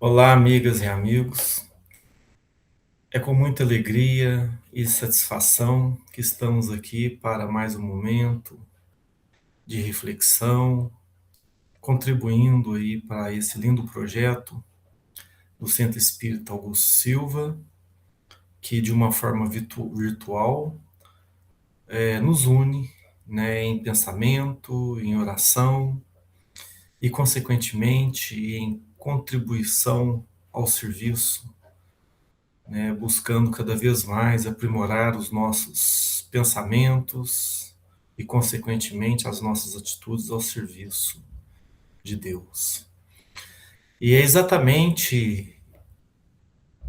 Olá, amigas e amigos. É com muita alegria e satisfação que estamos aqui para mais um momento de reflexão, contribuindo aí para esse lindo projeto do Centro Espírita Augusto Silva, que de uma forma virtual nos une, né, em pensamento, em oração e, consequentemente, em contribuição ao serviço, né, buscando cada vez mais aprimorar os nossos pensamentos e, consequentemente, as nossas atitudes ao serviço de Deus. E é exatamente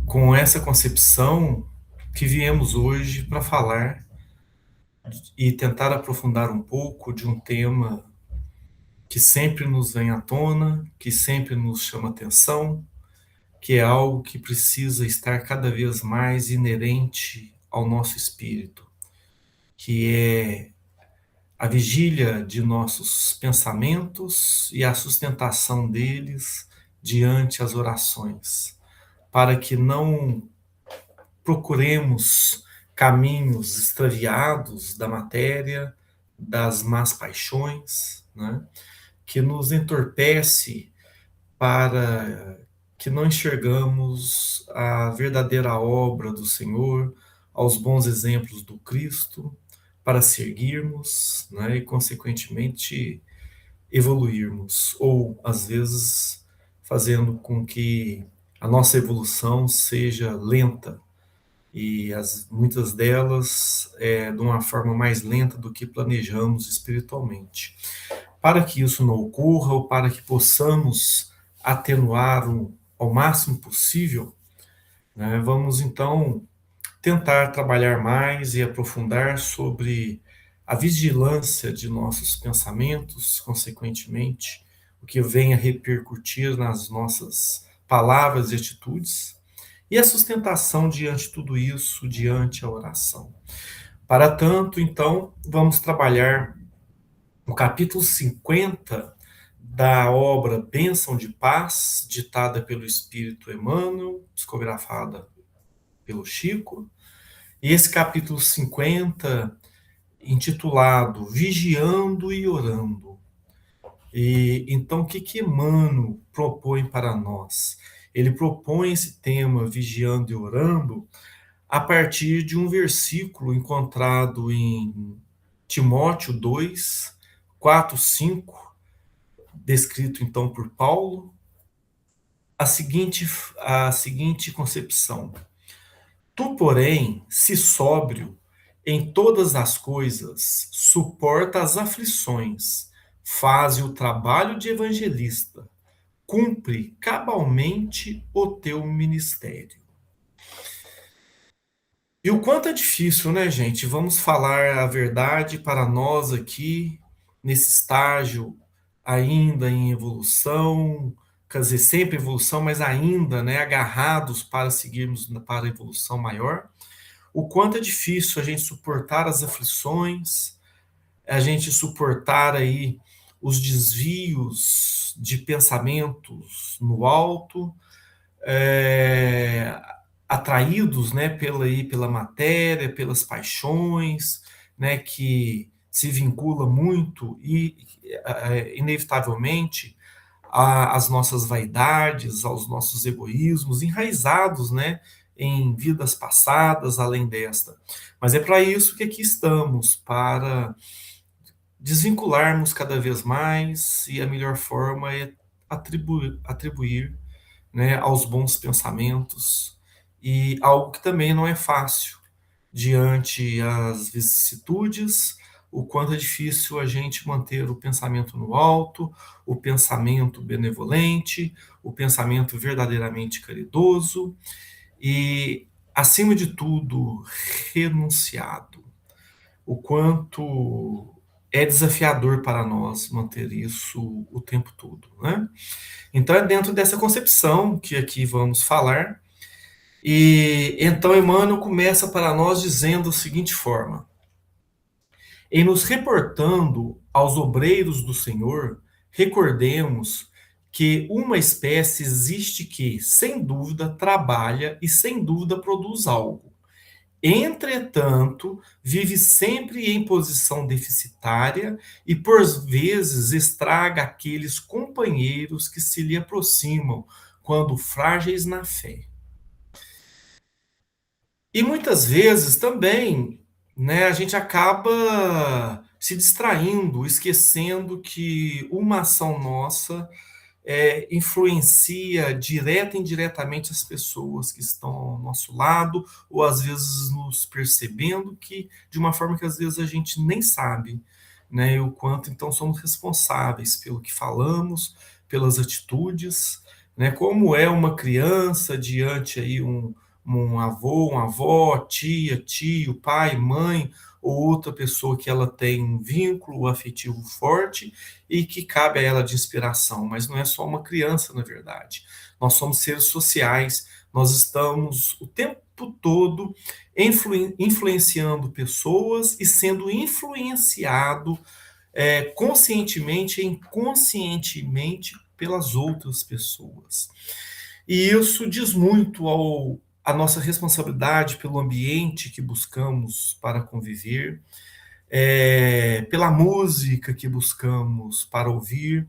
com essa concepção que viemos hoje para falar e tentar aprofundar um pouco de um tema que sempre nos vem à tona, que sempre nos chama atenção, que é algo que precisa estar cada vez mais inerente ao nosso espírito, que é a vigília de nossos pensamentos e a sustentação deles diante as orações, para que não procuremos caminhos extraviados da matéria, das más paixões, né, que nos entorpece para que não enxergamos a verdadeira obra do Senhor, aos bons exemplos do Cristo, para seguirmos, né, e, consequentemente, evoluirmos, ou, às vezes, fazendo com que a nossa evolução seja lenta, e muitas delas de uma forma mais lenta do que planejamos espiritualmente. Para que isso não ocorra, ou para que possamos atenuar ao máximo possível, né, vamos então tentar trabalhar mais e aprofundar sobre a vigilância de nossos pensamentos, consequentemente, o que vem a repercutir nas nossas palavras e atitudes, e a sustentação diante de tudo isso, diante a oração. Para tanto, então, vamos trabalhar no capítulo 50 da obra Bênção de Paz, ditada pelo Espírito Emmanuel, psicografada pelo Chico, e esse capítulo 50, intitulado Vigiando e Orando. E então, o que Emmanuel propõe para nós? Ele propõe esse tema, vigiando e orando, a partir de um versículo encontrado em Timóteo 2, 4, 5, descrito então por Paulo, a seguinte concepção: Tu, porém, se sóbrio em todas as coisas, suporta as aflições, faze o trabalho de evangelista, cumpre cabalmente o teu ministério. E o quanto é difícil, né, gente? Vamos falar a verdade para nós aqui, nesse estágio ainda em evolução, quer dizer, sempre evolução, mas ainda, né, agarrados para seguirmos para a evolução maior. O quanto é difícil a gente suportar as aflições, a gente suportar aí os desvios de pensamentos no alto, é, atraídos, né, pela matéria, pelas paixões, né, que se vincula muito e inevitavelmente às nossas vaidades, aos nossos egoísmos, enraizados, né, em vidas passadas além desta. Mas é para isso que aqui estamos, para desvincularmos cada vez mais, e a melhor forma é atribuir, né, aos bons pensamentos, e algo que também não é fácil diante as vicissitudes, o quanto é difícil a gente manter o pensamento no alto, o pensamento benevolente, o pensamento verdadeiramente caridoso e, acima de tudo, renunciado. O quanto é desafiador para nós manter isso o tempo todo, né? Então é dentro dessa concepção que aqui vamos falar. E então Emmanuel começa para nós dizendo da seguinte forma: em nos reportando aos obreiros do Senhor, recordemos que uma espécie existe que, sem dúvida, trabalha e sem dúvida produz algo. Entretanto, vive sempre em posição deficitária e, por vezes, estraga aqueles companheiros que se lhe aproximam, quando frágeis na fé. E muitas vezes também, né, a gente acaba se distraindo, esquecendo que uma ação nossa influencia direta e indiretamente as pessoas que estão ao nosso lado, ou às vezes nos percebendo que de uma forma que às vezes a gente nem sabe, né? E o quanto então somos responsáveis pelo que falamos, pelas atitudes, né? Como é uma criança diante aí um avô, uma avó, tia, tio, pai, mãe, ou outra pessoa que ela tem um vínculo afetivo forte e que cabe a ela de inspiração, mas não é só uma criança, na verdade. Nós somos seres sociais, nós estamos o tempo todo influenciando pessoas e sendo influenciado conscientemente e inconscientemente pelas outras pessoas. E isso diz muito a nossa responsabilidade pelo ambiente que buscamos para conviver, pela música que buscamos para ouvir,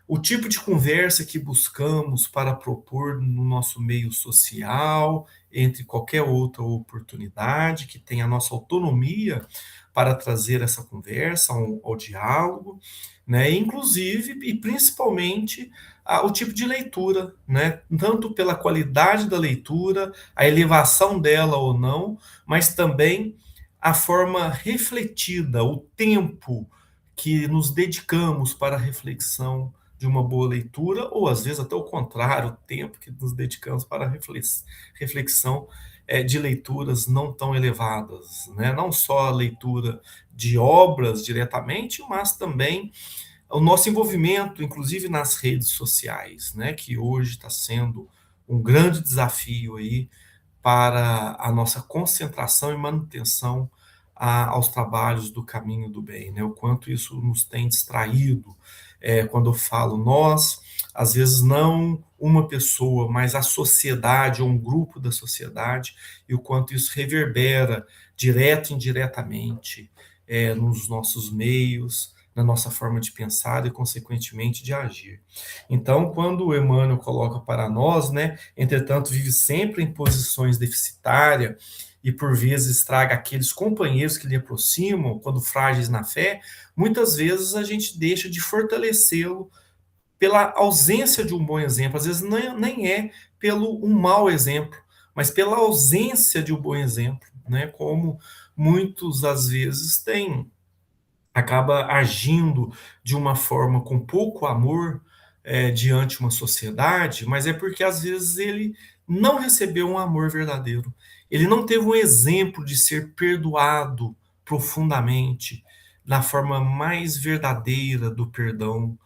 o tipo de conversa que buscamos para propor no nosso meio social, entre qualquer outra oportunidade, que tenha a nossa autonomia para trazer essa conversa ao diálogo, né? Inclusive e principalmente o tipo de leitura, né? Tanto pela qualidade da leitura, a elevação dela ou não, mas também a forma refletida, o tempo que nos dedicamos para a reflexão de uma boa leitura, ou às vezes até o contrário, o tempo que nos dedicamos para a reflexão de leituras não tão elevadas, né? Não só a leitura de obras diretamente, mas também o nosso envolvimento, inclusive nas redes sociais, né? Que hoje está sendo um grande desafio aí para a nossa concentração e manutenção aos trabalhos do caminho do bem, né? O quanto isso nos tem distraído. Quando eu falo nós, às vezes não uma pessoa, mas a sociedade ou um grupo da sociedade, e o quanto isso reverbera direto e indiretamente nos nossos meios, na nossa forma de pensar e, consequentemente, de agir. Então, quando o Emmanuel coloca para nós, né, entretanto, vive sempre em posições deficitárias e, por vezes, estraga aqueles companheiros que lhe aproximam, quando frágeis na fé, muitas vezes a gente deixa de fortalecê-lo pela ausência de um bom exemplo. Às vezes nem é pelo um mau exemplo, mas pela ausência de um bom exemplo, né? Como muitos, às vezes, têm acaba agindo de uma forma com pouco amor diante uma sociedade, mas é porque às vezes ele não recebeu um amor verdadeiro. Ele não teve um exemplo de ser perdoado profundamente, da forma mais verdadeira do perdão.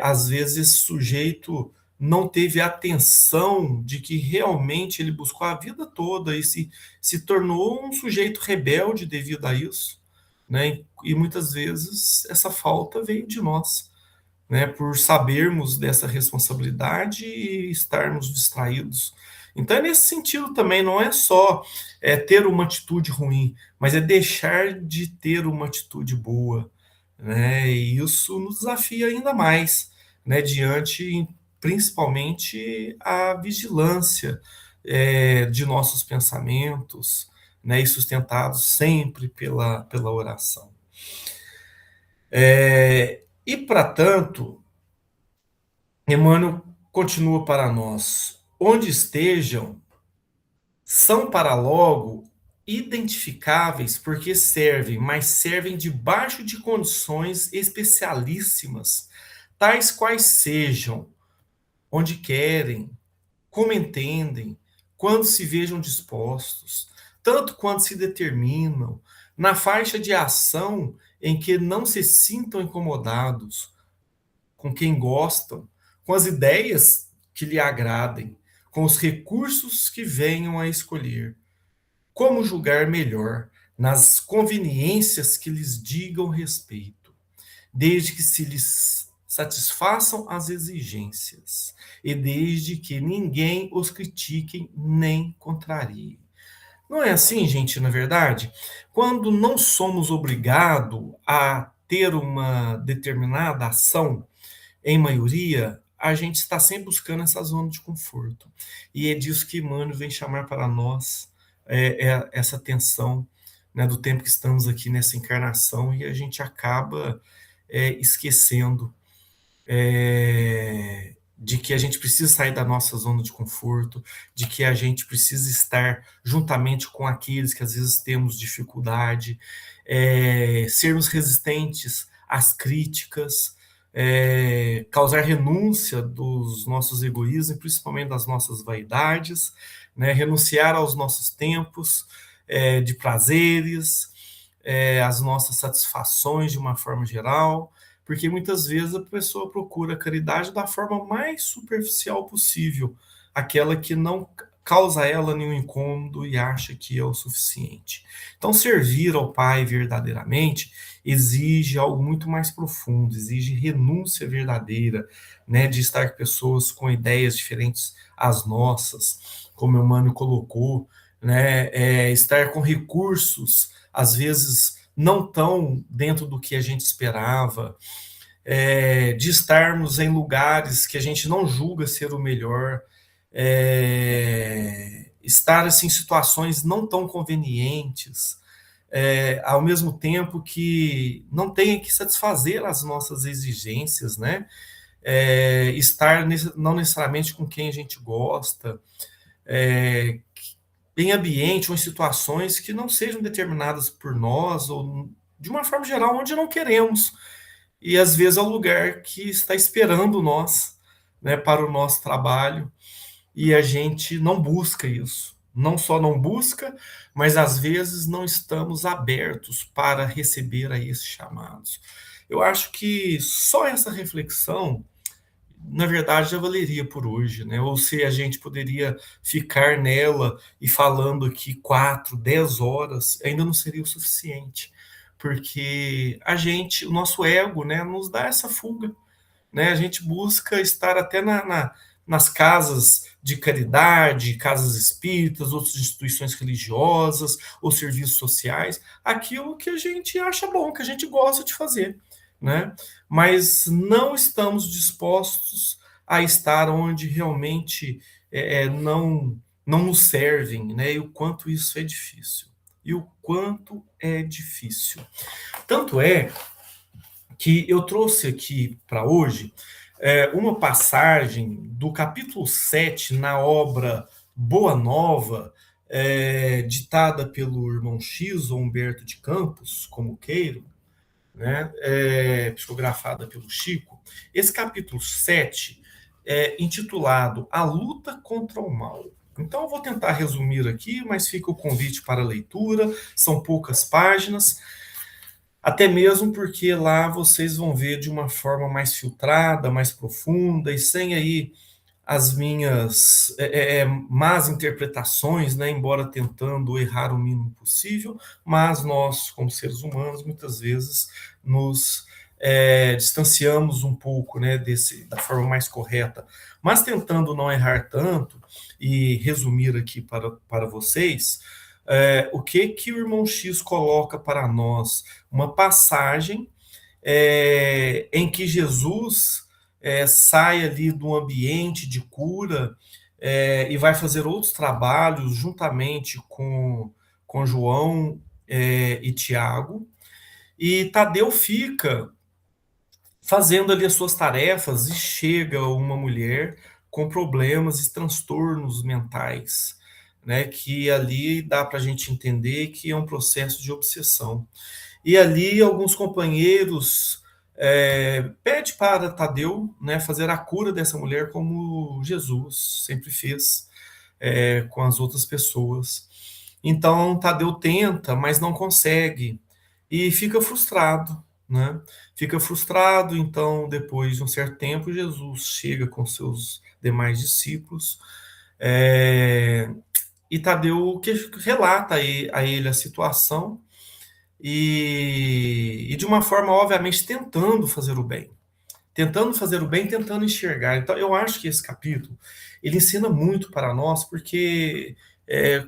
Às vezes esse sujeito não teve atenção de que realmente ele buscou a vida toda e se tornou um sujeito rebelde devido a isso, né? E muitas vezes essa falta veio de nós, né? Por sabermos dessa responsabilidade e estarmos distraídos. Então é nesse sentido também, não é só ter uma atitude ruim, mas é deixar de ter uma atitude boa, né? E isso nos desafia ainda mais, né? Diante, principalmente, a vigilância de nossos pensamentos, né? E sustentados sempre pela oração. E para tanto, Emmanuel continua para nós: onde estejam, são para logo identificáveis porque servem, mas servem debaixo de condições especialíssimas, tais quais sejam, onde querem, como entendem, quando se vejam dispostos, tanto quanto se determinam, na faixa de ação em que não se sintam incomodados, com quem gostam, com as ideias que lhe agradem, com os recursos que venham a escolher. Como julgar melhor nas conveniências que lhes digam respeito, desde que satisfaçam as exigências, e desde que ninguém os critique nem contrarie. Não é assim, gente, na verdade? Quando não somos obrigados a ter uma determinada ação, em maioria, a gente está sempre buscando essa zona de conforto. E é disso que Emmanuel vem chamar para nós essa tensão, né, do tempo que estamos aqui nessa encarnação e a gente acaba esquecendo de que a gente precisa sair da nossa zona de conforto, de que a gente precisa estar juntamente com aqueles que às vezes temos dificuldade, sermos resistentes às críticas, causar renúncia dos nossos egoísmos, principalmente das nossas vaidades, né, renunciar aos nossos tempos de prazeres, às nossas satisfações de uma forma geral, porque muitas vezes a pessoa procura a caridade da forma mais superficial possível, aquela que não causa a ela nenhum incômodo e acha que é o suficiente. Então, servir ao Pai verdadeiramente exige algo muito mais profundo, exige renúncia verdadeira, né, de estar com pessoas com ideias diferentes às nossas, como o Emmanuel colocou, né, estar com recursos, às vezes, não tão dentro do que a gente esperava, de estarmos em lugares que a gente não julga ser o melhor, estar assim, em situações não tão convenientes, ao mesmo tempo que não tenha que satisfazer as nossas exigências, né? Estar não necessariamente com quem a gente gosta, é, em ambiente ou em situações que não sejam determinadas por nós ou de uma forma geral onde não queremos e às vezes é o lugar que está esperando nós, né, para o nosso trabalho e a gente não busca isso. Não só não busca, mas às vezes não estamos abertos para receber a esses chamados. Eu acho que só essa reflexão na verdade já valeria por hoje, né? Ou se a gente poderia ficar nela e falando aqui 4, 10 horas, ainda não seria o suficiente, porque a gente, o nosso ego, né, nos dá essa fuga, né? A gente busca estar até nas casas de caridade, casas espíritas, outras instituições religiosas ou serviços sociais, aquilo que a gente acha bom, que a gente gosta de fazer, né? Mas não estamos dispostos a estar onde realmente não nos servem, né? E o quanto isso é difícil. E o quanto é difícil. Tanto é que eu trouxe aqui para hoje uma passagem do capítulo 7 na obra Boa Nova, ditada pelo irmão X, ou Humberto de Campos, como queiro, né, psicografada pelo Chico. Esse capítulo 7 é intitulado A Luta contra o Mal. Então eu vou tentar resumir aqui, mas fica o convite para a leitura, são poucas páginas, até mesmo porque lá vocês vão ver de uma forma mais filtrada, mais profunda e sem aí as minhas más interpretações, né, embora tentando errar o mínimo possível, mas nós, como seres humanos, muitas vezes nos distanciamos um pouco, né, da forma mais correta, mas tentando não errar tanto e resumir aqui para vocês, o que o irmão X coloca para nós? Uma passagem em que Jesus sai ali do ambiente de cura e vai fazer outros trabalhos juntamente com João e Tiago. E Tadeu fica fazendo ali as suas tarefas e chega uma mulher com problemas e transtornos mentais, né, que ali dá para a gente entender que é um processo de obsessão. E ali alguns companheiros pede para Tadeu, né, fazer a cura dessa mulher como Jesus sempre fez com as outras pessoas. Então Tadeu tenta, mas não consegue e fica frustrado, né? Fica frustrado. Então, depois de um certo tempo, Jesus chega com seus demais discípulos e Tadeu que relata a ele a situação e de uma forma, obviamente, tentando fazer o bem, tentando fazer o bem, tentando enxergar. Então, eu acho que esse capítulo ele ensina muito para nós, porque é,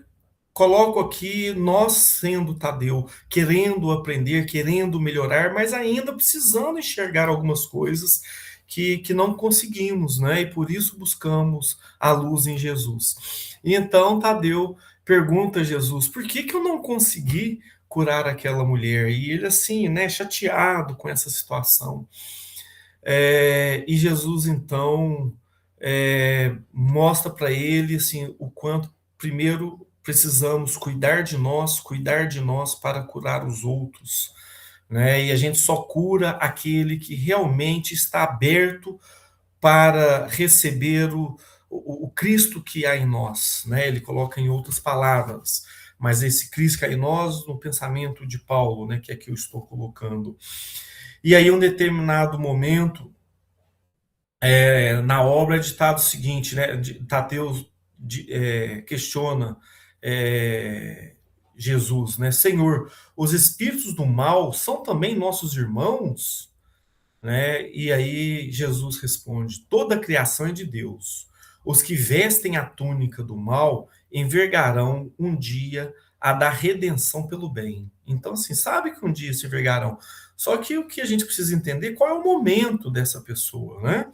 coloco aqui nós sendo Tadeu, querendo aprender, querendo melhorar, mas ainda precisando enxergar algumas coisas que não conseguimos, né? E por isso buscamos a luz em Jesus. E então Tadeu pergunta a Jesus: por que eu não consegui curar aquela mulher? E ele assim, né, chateado com essa situação. E Jesus então mostra para ele assim o quanto primeiro precisamos cuidar de nós para curar os outros, né? E a gente só cura aquele que realmente está aberto para receber o Cristo que há em nós, né? Ele coloca em outras palavras, mas esse Cristo que há em nós no pensamento de Paulo, né? Que é que eu estou colocando. E aí, em um determinado momento, na obra é ditado o seguinte, né? Tateu questiona é, Jesus, né? Senhor, os espíritos do mal são também nossos irmãos, né? E aí Jesus responde: toda a criação é de Deus. Os que vestem a túnica do mal envergarão um dia a da redenção pelo bem. Então, assim, sabe que um dia se envergarão. Só que o que a gente precisa entender qual é o momento dessa pessoa, né?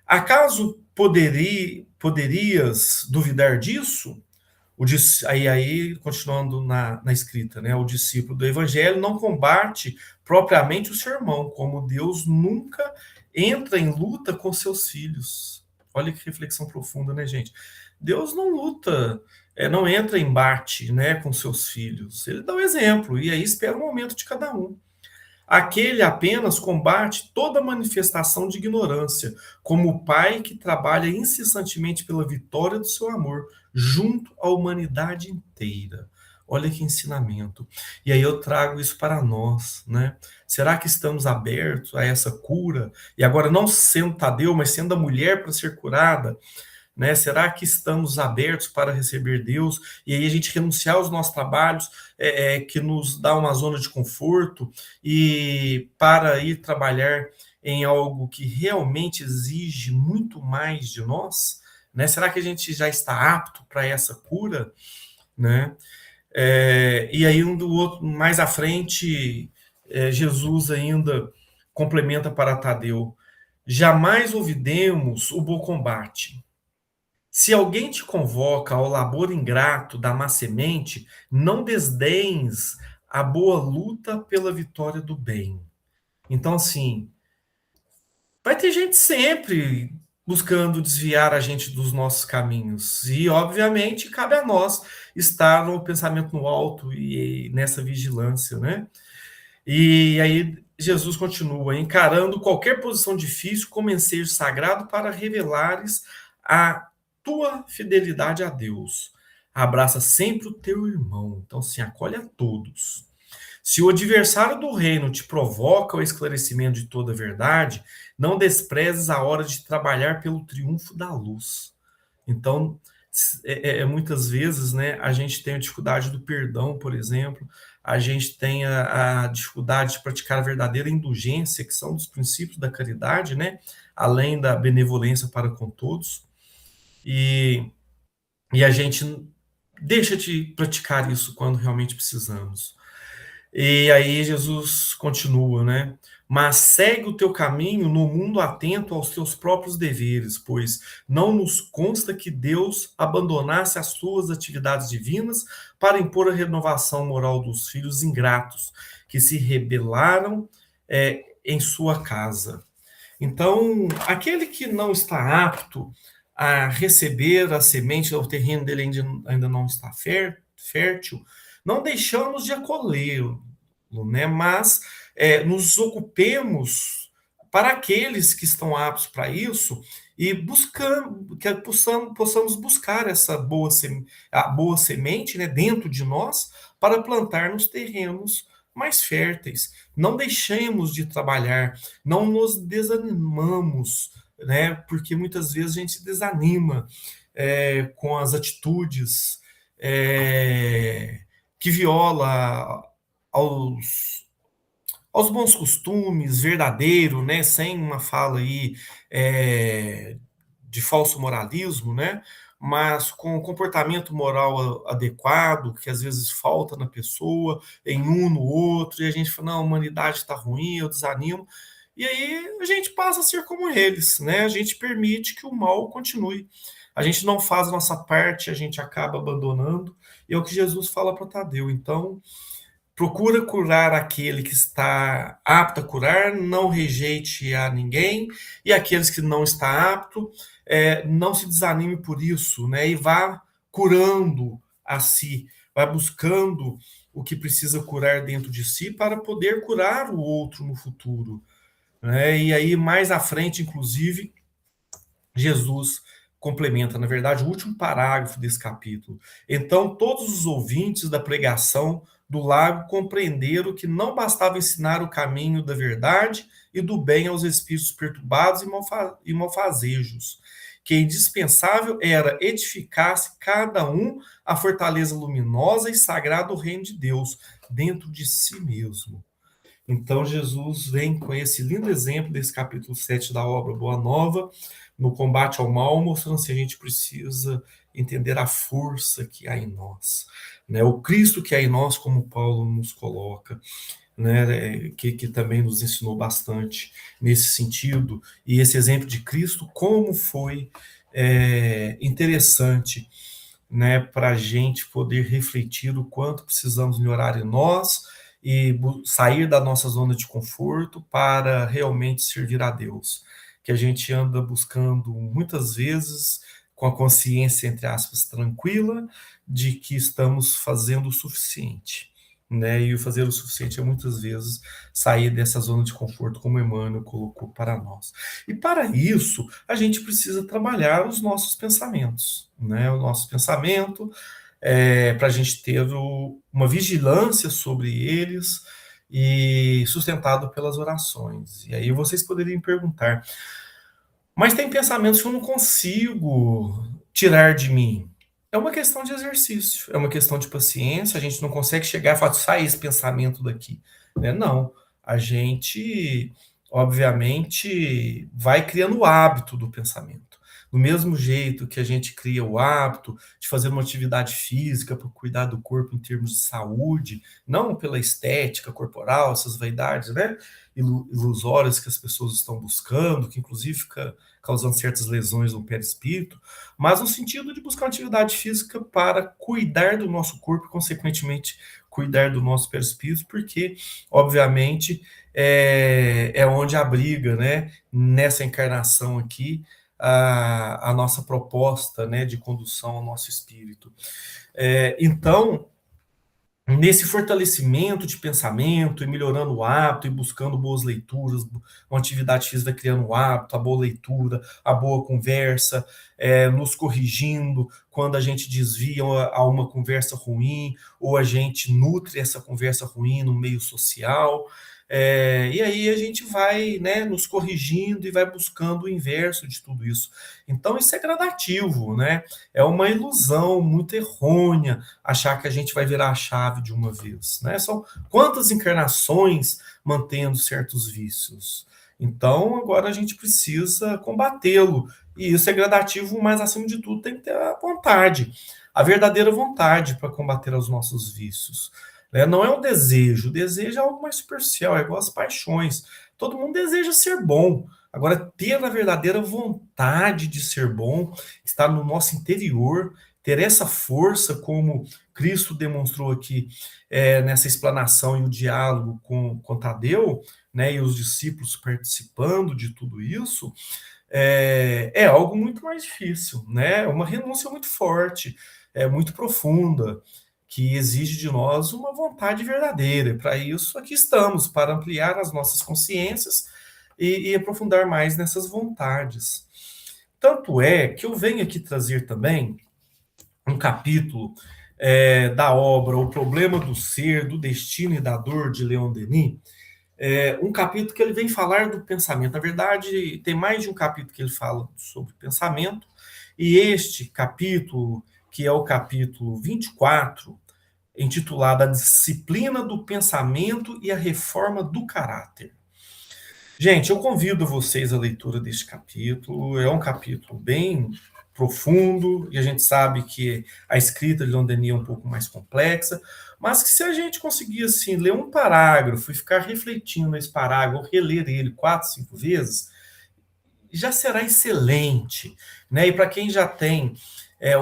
Acaso poderias duvidar disso? Aí, continuando na escrita, né? O discípulo do evangelho não combate propriamente o seu irmão, como Deus nunca entra em luta com seus filhos. Olha que reflexão profunda, né, gente? Deus não luta, não entra em embate, né, com seus filhos. Ele dá o exemplo e aí espera o momento de cada um. Aquele apenas combate toda manifestação de ignorância, como o pai que trabalha incessantemente pela vitória do seu amor, junto à humanidade inteira. Olha que ensinamento. E aí eu trago isso para nós, né? Será que estamos abertos a essa cura? E agora, não sendo Tadeu, mas sendo a mulher para ser curada, né? Será que estamos abertos para receber Deus e aí a gente renunciar aos nossos trabalhos que nos dá uma zona de conforto e para ir trabalhar em algo que realmente exige muito mais de nós, né? Será que a gente já está apto para essa cura, né? E aí um do outro mais à frente, Jesus ainda complementa para Tadeu: jamais ouvidemos o bom combate. Se alguém te convoca ao labor ingrato da má semente, não desdenhes a boa luta pela vitória do bem. Então, assim, vai ter gente sempre buscando desviar a gente dos nossos caminhos. E, obviamente, cabe a nós estar no pensamento no alto e nessa vigilância, né? E aí Jesus continua: encarando qualquer posição difícil como ensejo sagrado para revelares a tua fidelidade a Deus. Abraça sempre o teu irmão. Então, assim, acolhe a todos. Se o adversário do reino te provoca o esclarecimento de toda a verdade, não desprezes a hora de trabalhar pelo triunfo da luz. Então, muitas vezes, né, a gente tem a dificuldade do perdão, por exemplo, a gente tem a dificuldade de praticar a verdadeira indulgência, que são dos princípios da caridade, né, além da benevolência para com todos, e, e a gente deixa de praticar isso quando realmente precisamos. E aí Jesus continua, né? Mas segue o teu caminho no mundo atento aos teus próprios deveres, pois não nos consta que Deus abandonasse as suas atividades divinas para impor a renovação moral dos filhos ingratos, que se rebelaram em sua casa. Então, aquele que não está apto a receber a semente, o terreno dele ainda não está fértil, não deixamos de acolhê-lo, né? Mas nos ocupemos para aqueles que estão aptos para isso e buscando que possamos buscar essa a boa semente, né, dentro de nós para plantar nos terrenos mais férteis. Não deixemos de trabalhar, não nos desanimamos, né? Porque muitas vezes a gente se desanima com as atitudes que viola aos, aos bons costumes, verdadeiro, né, sem uma fala aí é, de falso moralismo, né, mas com comportamento moral adequado, que às vezes falta na pessoa, em um no outro, e a gente fala, não, a humanidade está ruim, eu desanimo, e aí a gente passa a ser como eles, né, a gente permite que o mal continue. A gente não faz a nossa parte, a gente acaba abandonando, e é o que Jesus fala para Tadeu. Então, procura curar aquele que está apto a curar, não rejeite a ninguém, e aqueles que não está apto, não se desanime por isso, né? E vá curando a si, vá buscando o que precisa curar dentro de si para poder curar o outro no futuro, né? E aí, mais à frente, inclusive, Jesus complementa, na verdade, o último parágrafo desse capítulo. Então, todos os ouvintes da pregação do lago compreenderam que não bastava ensinar o caminho da verdade e do bem aos espíritos perturbados e malfazejos, que indispensável era edificar-se cada um a fortaleza luminosa e sagrada do reino de Deus dentro de si mesmo. Então, Jesus vem com esse lindo exemplo desse capítulo 7 da obra Boa Nova, no combate ao mal, mostrando se a gente precisa entender a força que há em nós, né? O Cristo que há em nós, como Paulo nos coloca, né? Que também nos ensinou bastante nesse sentido, e esse exemplo de Cristo, como foi interessante, né, para a gente poder refletir o quanto precisamos melhorar em nós e sair da nossa zona de conforto para realmente servir a Deus. Que a gente anda buscando muitas vezes com a consciência, entre aspas, tranquila, de que estamos fazendo o suficiente. Né? E o fazer o suficiente é muitas vezes sair dessa zona de conforto, como Emmanuel colocou para nós. E para isso, a gente precisa trabalhar os nossos pensamentos, né? O nosso pensamento, para a gente ter uma vigilância sobre eles e sustentado pelas orações. E aí vocês poderiam perguntar, mas tem pensamentos que eu não consigo tirar de mim. É uma questão de exercício, é uma questão de paciência. A gente não consegue chegar e falar, sai esse pensamento daqui, né? Não, a gente, obviamente, vai criando o hábito do pensamento. Do mesmo jeito que a gente cria o hábito de fazer uma atividade física para cuidar do corpo em termos de saúde, não pela estética corporal, essas vaidades, né? Ilusórias que as pessoas estão buscando, que inclusive fica causando certas lesões no perispírito, mas no sentido de buscar uma atividade física para cuidar do nosso corpo e, consequentemente, cuidar do nosso perispírito, porque, obviamente, é onde abriga, né, nessa encarnação aqui, a nossa proposta, né, de condução ao nosso espírito. Então, nesse fortalecimento de pensamento e melhorando o hábito e buscando boas leituras, uma atividade física criando o hábito, a boa leitura, a boa conversa, nos corrigindo quando a gente desvia a uma conversa ruim ou a gente nutre essa conversa ruim no meio social. E aí a gente vai, né, nos corrigindo e vai buscando o inverso de tudo isso. Então isso é gradativo, né? É uma ilusão muito errônea achar que a gente vai virar a chave de uma vez, né? São quantas encarnações mantendo certos vícios. Então, agora a gente precisa combatê-lo. E isso é gradativo, mas acima de tudo tem que ter a vontade, a verdadeira vontade para combater os nossos vícios. Né? Não é um desejo, o desejo é algo mais superficial, é igual as paixões. Todo mundo deseja ser bom. Agora, ter a verdadeira vontade de ser bom está no nosso interior, ter essa força, como Cristo demonstrou aqui nessa explanação e o diálogo com Tadeu, né, e os discípulos participando de tudo isso, é algo muito mais difícil, né? É uma renúncia muito forte, muito profunda, que exige de nós uma vontade verdadeira. E para isso, aqui estamos, para ampliar as nossas consciências e aprofundar mais nessas vontades. Tanto é que eu venho aqui trazer também um capítulo da obra O Problema do Ser, do Destino e da Dor, de Leon Denis, um capítulo que ele vem falar do pensamento. Na verdade, tem mais de um capítulo que ele fala sobre pensamento, e este capítulo, que é o capítulo 24, intitulada A Disciplina do Pensamento e a Reforma do Caráter. Gente, eu convido vocês à leitura deste capítulo. É um capítulo bem profundo, e a gente sabe que a escrita de Leon Denis é um pouco mais complexa, mas que se a gente conseguir, assim, ler um parágrafo e ficar refletindo nesse parágrafo, ou reler ele 4, 5 vezes, já será excelente, né? E para quem já tem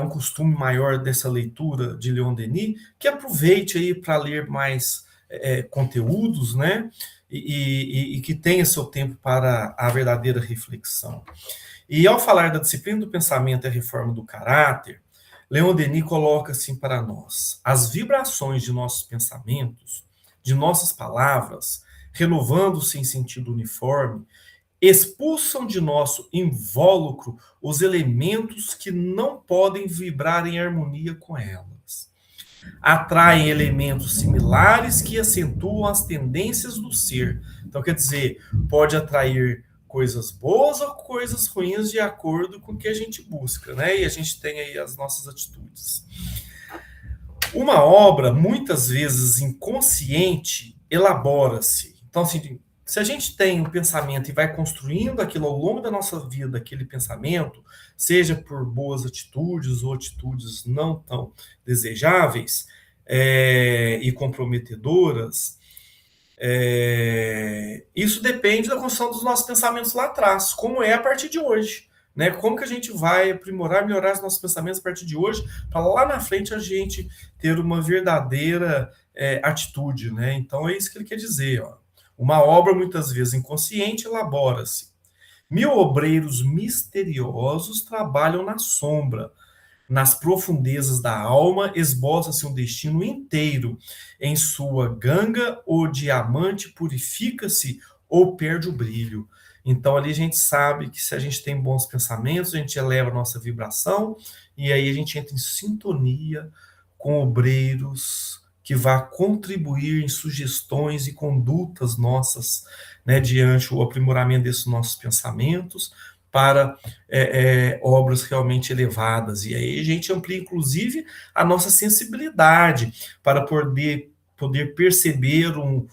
um costume maior dessa leitura de Leon Denis, que aproveite aí para ler mais conteúdos, né? E que tenha seu tempo para a verdadeira reflexão. E ao falar da disciplina do pensamento e a reforma do caráter, Leon Denis coloca assim para nós: as vibrações de nossos pensamentos, de nossas palavras, renovando-se em sentido uniforme, expulsam de nosso invólucro os elementos que não podem vibrar em harmonia com elas. Atraem elementos similares que acentuam as tendências do ser. Então, quer dizer, pode atrair coisas boas ou coisas ruins de acordo com o que a gente busca, né? E a gente tem aí as nossas atitudes. Uma obra, muitas vezes inconsciente, elabora-se. Então, assim, se a gente tem um pensamento e vai construindo aquilo ao longo da nossa vida, aquele pensamento, seja por boas atitudes ou atitudes não tão desejáveis e comprometedoras, isso depende da construção dos nossos pensamentos lá atrás, como é a partir de hoje. Né? Como que a gente vai aprimorar, melhorar os nossos pensamentos a partir de hoje, para lá na frente a gente ter uma verdadeira atitude. Né? Então é isso que ele quer dizer. Ó. Uma obra, muitas vezes inconsciente, elabora-se. 1000 obreiros misteriosos trabalham na sombra. Nas profundezas da alma, esboça-se um destino inteiro. Em sua ganga, o diamante purifica-se ou perde o brilho. Então, ali a gente sabe que se a gente tem bons pensamentos, a gente eleva a nossa vibração, e aí a gente entra em sintonia com obreiros que vá contribuir em sugestões e condutas nossas, né, diante o aprimoramento desses nossos pensamentos, para obras realmente elevadas. E aí a gente amplia, inclusive, a nossa sensibilidade para poder perceber um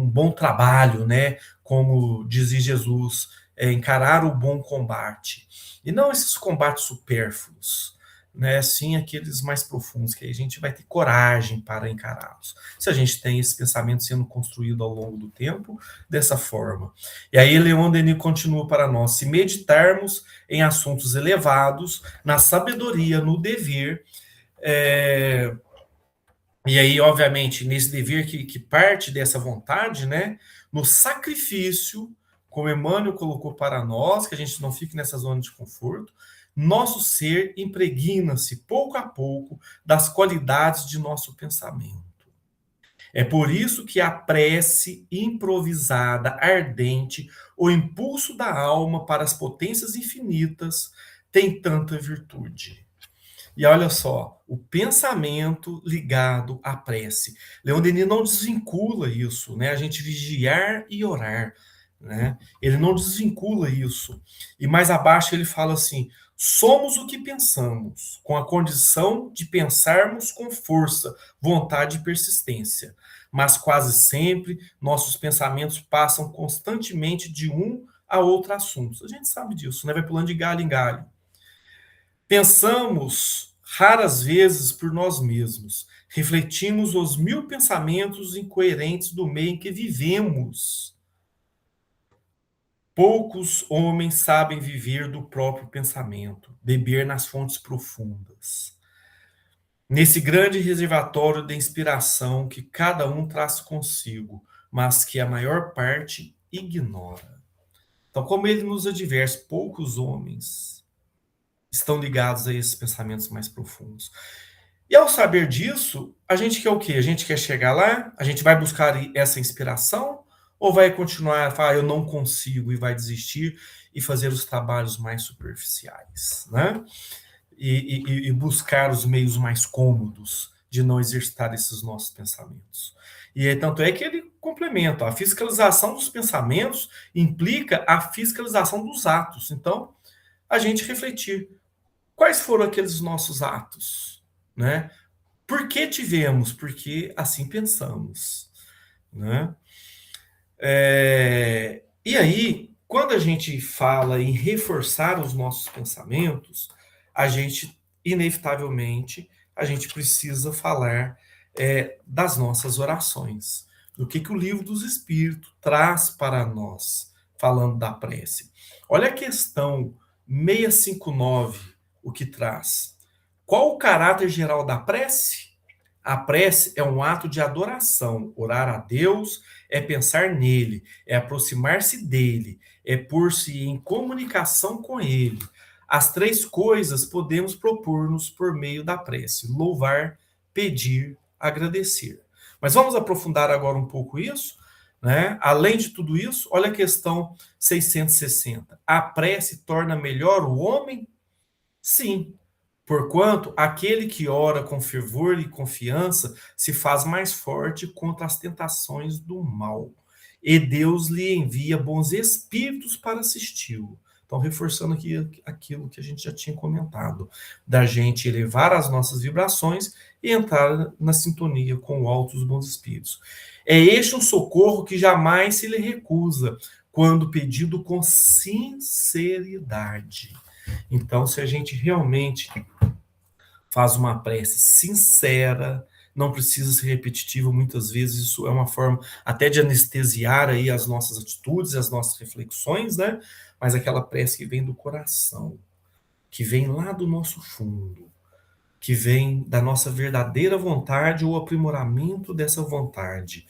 bom trabalho, né? Como dizia Jesus, encarar o bom combate. E não esses combates supérfluos, né? Sim, aqueles mais profundos, que aí a gente vai ter coragem para encará-los. Se a gente tem esse pensamento sendo construído ao longo do tempo, dessa forma. E aí Leon Denis continua para nós: se meditarmos em assuntos elevados, na sabedoria, no dever, e aí, obviamente, nesse dever que parte dessa vontade, né, no sacrifício, como Emmanuel colocou para nós, que a gente não fique nessa zona de conforto, nosso ser impregna-se pouco a pouco das qualidades de nosso pensamento. É por isso que a prece improvisada, ardente, o impulso da alma para as potências infinitas tem tanta virtude. E olha só, o pensamento ligado à prece. Leon Denis não desvincula isso, né? A gente vigiar e orar, né? Ele não desvincula isso. E mais abaixo ele fala assim: somos o que pensamos, com a condição de pensarmos com força, vontade e persistência. Mas quase sempre nossos pensamentos passam constantemente de um a outro assunto. A gente sabe disso, né? Vai pulando de galho em galho. Pensamos raras vezes por nós mesmos. Refletimos os 1000 pensamentos incoerentes do meio em que vivemos. Poucos homens sabem viver do próprio pensamento, beber nas fontes profundas. Nesse grande reservatório de inspiração que cada um traz consigo, mas que a maior parte ignora. Então, como ele nos adverte, poucos homens estão ligados a esses pensamentos mais profundos. E ao saber disso, a gente quer o quê? A gente quer chegar lá? A gente vai buscar essa inspiração? Ou vai continuar a falar, eu não consigo, e vai desistir e fazer os trabalhos mais superficiais, né? E buscar os meios mais cômodos de não exercitar esses nossos pensamentos. E tanto é que ele complementa: a fiscalização dos pensamentos implica a fiscalização dos atos. Então, a gente refletir: quais foram aqueles nossos atos, né? Por que tivemos? Porque assim pensamos, né? E aí, quando a gente fala em reforçar os nossos pensamentos, a gente, inevitavelmente, a gente precisa falar das nossas orações, do que o livro dos Espíritos traz para nós, falando da prece. Olha a questão 659, o que traz. Qual o caráter geral da prece? A prece é um ato de adoração. Orar a Deus é pensar nele, é aproximar-se dele, é pôr-se em comunicação com ele. As três coisas podemos propor-nos por meio da prece: louvar, pedir, agradecer. Mas vamos aprofundar agora um pouco isso, né? Além de tudo isso, olha a questão 660. A prece torna melhor o homem? Sim, porquanto aquele que ora com fervor e confiança se faz mais forte contra as tentações do mal, e Deus lhe envia bons espíritos para assisti-lo. Então, reforçando aqui aquilo que a gente já tinha comentado, da gente elevar as nossas vibrações e entrar na sintonia com o alto dos bons espíritos. É este um socorro que jamais se lhe recusa, quando pedido com sinceridade. Então, se a gente realmente faz uma prece sincera, não precisa ser repetitivo, muitas vezes isso é uma forma até de anestesiar aí as nossas atitudes, as nossas reflexões, né? Mas aquela prece que vem do coração, que vem lá do nosso fundo, que vem da nossa verdadeira vontade ou aprimoramento dessa vontade.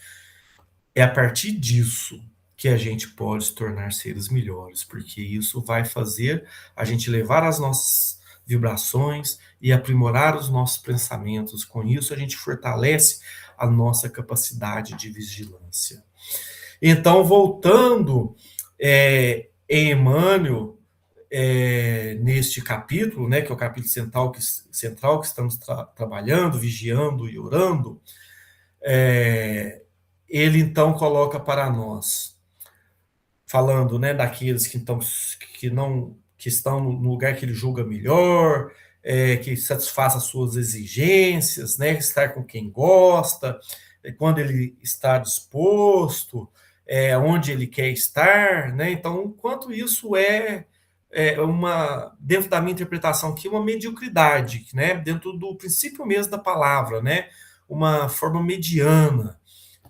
É a partir disso que a gente pode se tornar seres melhores, porque isso vai fazer a gente levar as nossas vibrações e aprimorar os nossos pensamentos. Com isso, a gente fortalece a nossa capacidade de vigilância. Então, voltando em Emmanuel, neste capítulo, né, que é o capítulo central que estamos trabalhando, vigiando e orando, ele então coloca para nós, falando, né, daqueles que estão no lugar que ele julga melhor, que satisfaça as suas exigências, né, estar com quem gosta, quando ele está disposto, onde ele quer estar, né? Então, enquanto isso uma, dentro da minha interpretação aqui, uma mediocridade, né, dentro do princípio mesmo da palavra, né, uma forma mediana,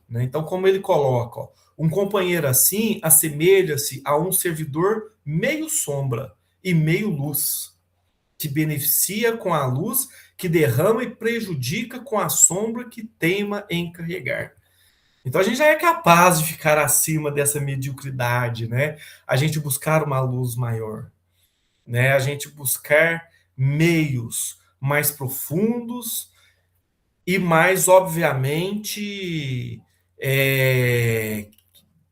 né? Então, como ele coloca, ó, um companheiro assim assemelha-se a um servidor meio sombra e meio luz, que beneficia com a luz que derrama e prejudica com a sombra que teima em carregar. Então a gente já é capaz de ficar acima dessa mediocridade, né? A gente buscar uma luz maior, né? A gente buscar meios mais profundos e mais, obviamente,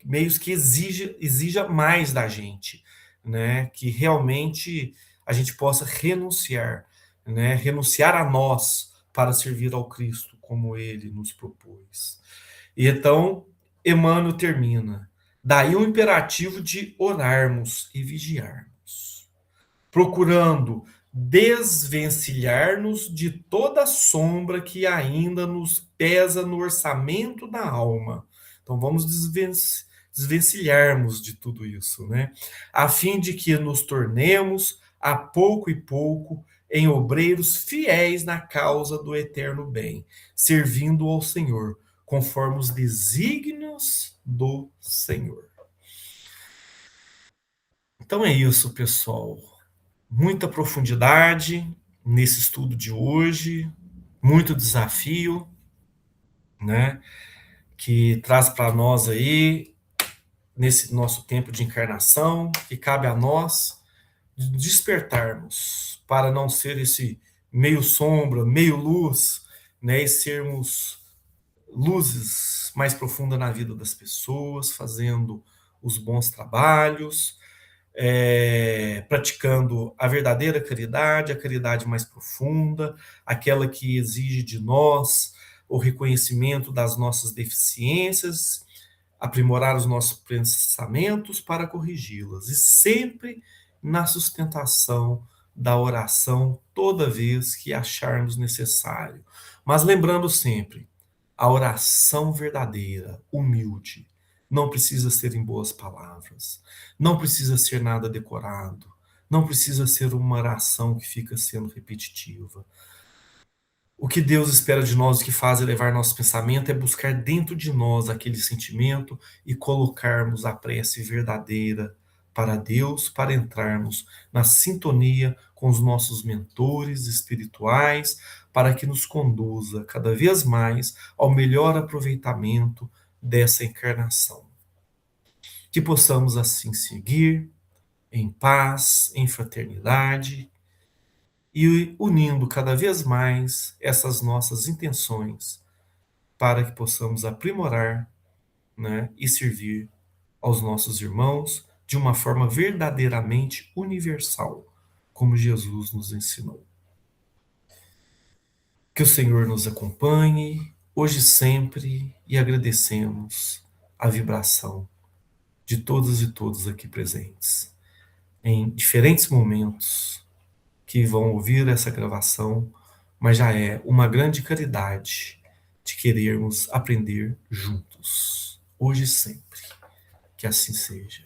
meios que exija mais da gente, né? Que realmente a gente possa renunciar, né? Renunciar a nós para servir ao Cristo como ele nos propôs. E então, Emmanuel termina. Daí o imperativo de orarmos e vigiarmos, procurando desvencilhar-nos de toda sombra que ainda nos pesa no orçamento da alma. Então vamos desvencilharmos de tudo isso, né? A fim de que nos tornemos, a pouco e pouco, em obreiros fiéis na causa do eterno bem, servindo ao Senhor, conforme os desígnios do Senhor. Então é isso, pessoal. Muita profundidade nesse estudo de hoje, muito desafio, né? Que traz para nós aí, nesse nosso tempo de encarnação, que cabe a nós despertarmos para não ser esse meio sombra, meio luz, né? E sermos luzes mais profundas na vida das pessoas, fazendo os bons trabalhos, praticando a verdadeira caridade, a caridade mais profunda, aquela que exige de nós o reconhecimento das nossas deficiências, aprimorar os nossos pensamentos para corrigi-las, e sempre na sustentação da oração toda vez que acharmos necessário. Mas lembrando sempre, a oração verdadeira, humilde, não precisa ser em boas palavras, não precisa ser nada decorado, não precisa ser uma oração que fica sendo repetitiva. O que Deus espera de nós, o que faz elevar nosso pensamento, é buscar dentro de nós aquele sentimento e colocarmos a prece verdadeira para Deus, para entrarmos na sintonia com os nossos mentores espirituais, para que nos conduza cada vez mais ao melhor aproveitamento dessa encarnação. Que possamos assim seguir em paz, em fraternidade, e unindo cada vez mais essas nossas intenções para que possamos aprimorar, né, e servir aos nossos irmãos de uma forma verdadeiramente universal, como Jesus nos ensinou. Que o Senhor nos acompanhe hoje e sempre e agradecemos a vibração de todas e todos aqui presentes em diferentes momentos que vão ouvir essa gravação, mas já é uma grande caridade de querermos aprender juntos, hoje e sempre. Que assim seja.